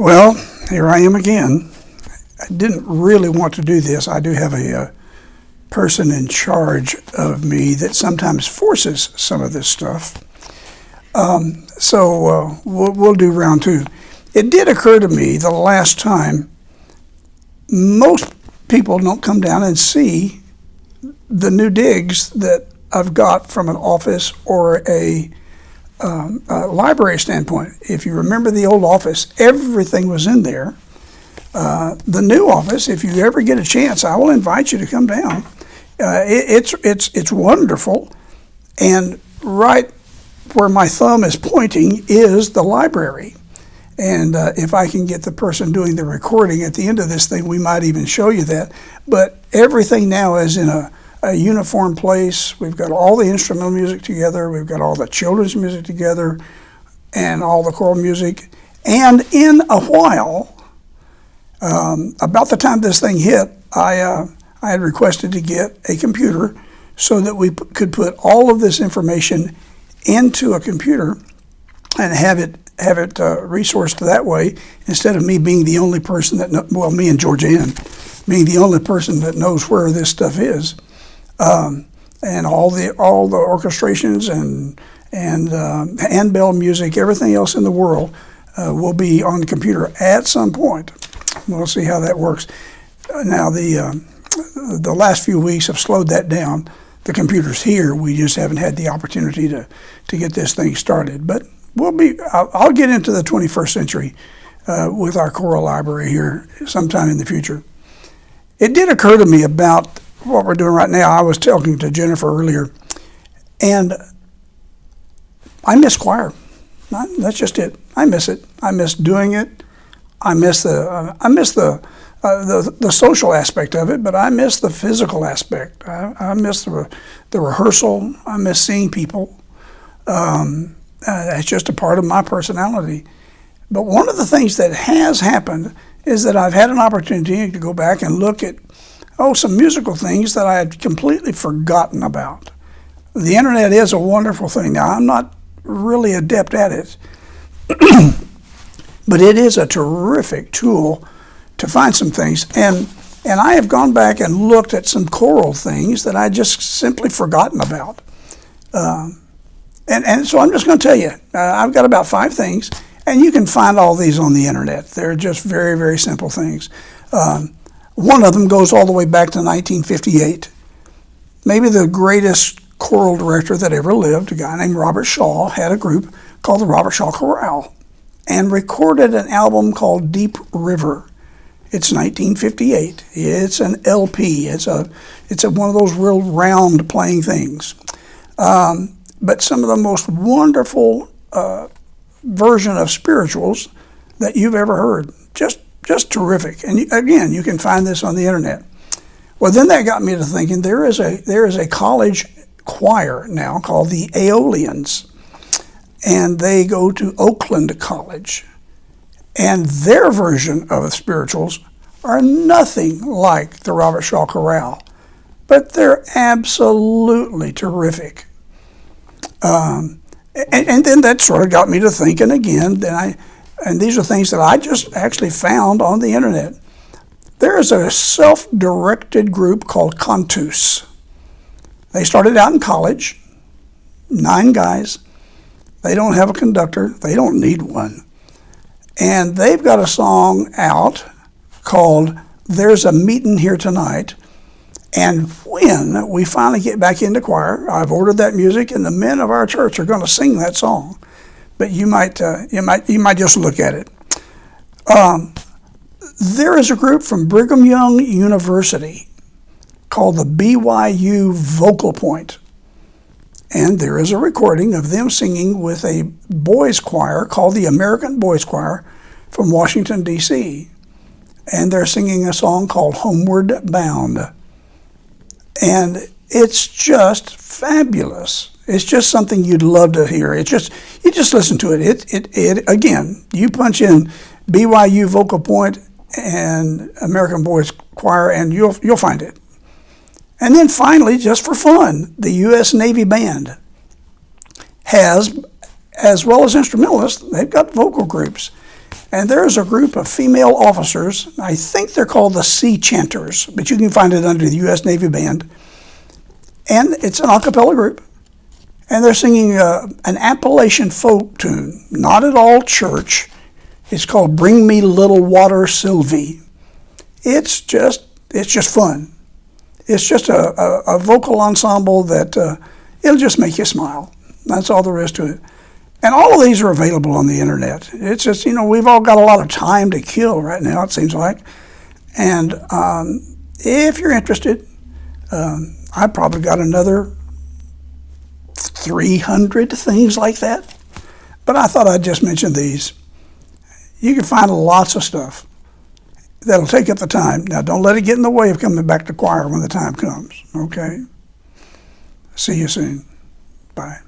Well, here I am again. I didn't really want to do this. I do have a person in charge of me that sometimes forces some of this stuff. We'll do round two. It did occur to me the last time, most people don't come down and see the new digs that I've got from an office or a library standpoint. If you remember the old office, everything was in there. The new office, if you ever get a chance, I will invite you to come down. It's wonderful, and right where my thumb is pointing is the library. And if I can get the person doing the recording at the end of this thing, we might even show you that. But everything now is in a uniform place. We've got all the instrumental music together. We've got all the children's music together and all the choral music. And in a while, about the time this thing hit, I had requested to get a computer so that we could put all of this information into a computer and have it resourced that way, instead of me being the only person me and Georgianne being the only person that knows where this stuff is. And all the orchestrations and handbell music, everything else in the world will be on the computer at some point. We'll see how that works. Now the last few weeks have slowed that down. The computer's here. We just haven't had the opportunity to get this thing started. But I'll get into the 21st century with our choral library here sometime in the future. It did occur to me about what we're doing right now. I was talking to Jennifer earlier, and I miss choir. That's just it. I miss it. I miss doing it. I miss the social aspect of it, but I miss the physical aspect. I miss the rehearsal. I miss seeing people. That's just a part of my personality. But one of the things that has happened is that I've had an opportunity to go back and look at some musical things that I had completely forgotten about. The internet is a wonderful thing. Now, I'm not really adept at it, but it is a terrific tool to find some things. And I have gone back and looked at some choral things that I just simply forgotten about. And so I'm just going to tell you, I've got about 5 things, and you can find all these on the internet. They're just very, very simple things. One of them goes all the way back to 1958. Maybe the greatest choral director that ever lived, a guy named Robert Shaw, had a group called the Robert Shaw Chorale and recorded an album called Deep River. It's 1958. It's an LP. It's one of those real round playing things. But some of the most wonderful version of spirituals that you've ever heard. Just terrific. And again, you can find this on the internet. Well, then that got me to thinking there is a college choir now called the Aeolians, and they go to Oakland College, and their version of the spirituals are nothing like the Robert Shaw Chorale, but they're absolutely terrific. And then that sort of got me to thinking again. And these are things that I just actually found on the internet. There is a self-directed group called Cantus. They started out in college, 9 guys. They don't have a conductor. They don't need one. And they've got a song out called There's a Meetin' Here Tonight. And when we finally get back into choir, I've ordered that music, and the men of our church are going to sing that song. But you might just look at it. There is a group from Brigham Young University called the BYU Vocal Point, and there is a recording of them singing with a boys choir called the American Boys Choir from Washington, D.C., and they're singing a song called Homeward Bound. And it's just fabulous. It's just something you'd love to hear. You just listen to it. It again, you punch in BYU Vocal Point and American Boys Choir, and you'll find it. And then finally, just for fun, the U.S. Navy Band has, as well as instrumentalists, they've got vocal groups. And there's a group of female officers. I think they're called the Sea Chanters, but you can find it under the U.S. Navy Band. And it's an a cappella group. And they're singing an Appalachian folk tune, not at all church. It's called Bring Me Little Water Sylvie. It's just fun. It's just a vocal ensemble that it'll just make you smile. That's all there is to it. And all of these are available on the internet. It's just, we've all got a lot of time to kill right now, it seems like. And if you're interested, I've probably got another 300 things like that. But I thought I'd just mention these. You can find lots of stuff that'll take up the time. Now, don't let it get in the way of coming back to choir when the time comes, okay? See you soon. Bye.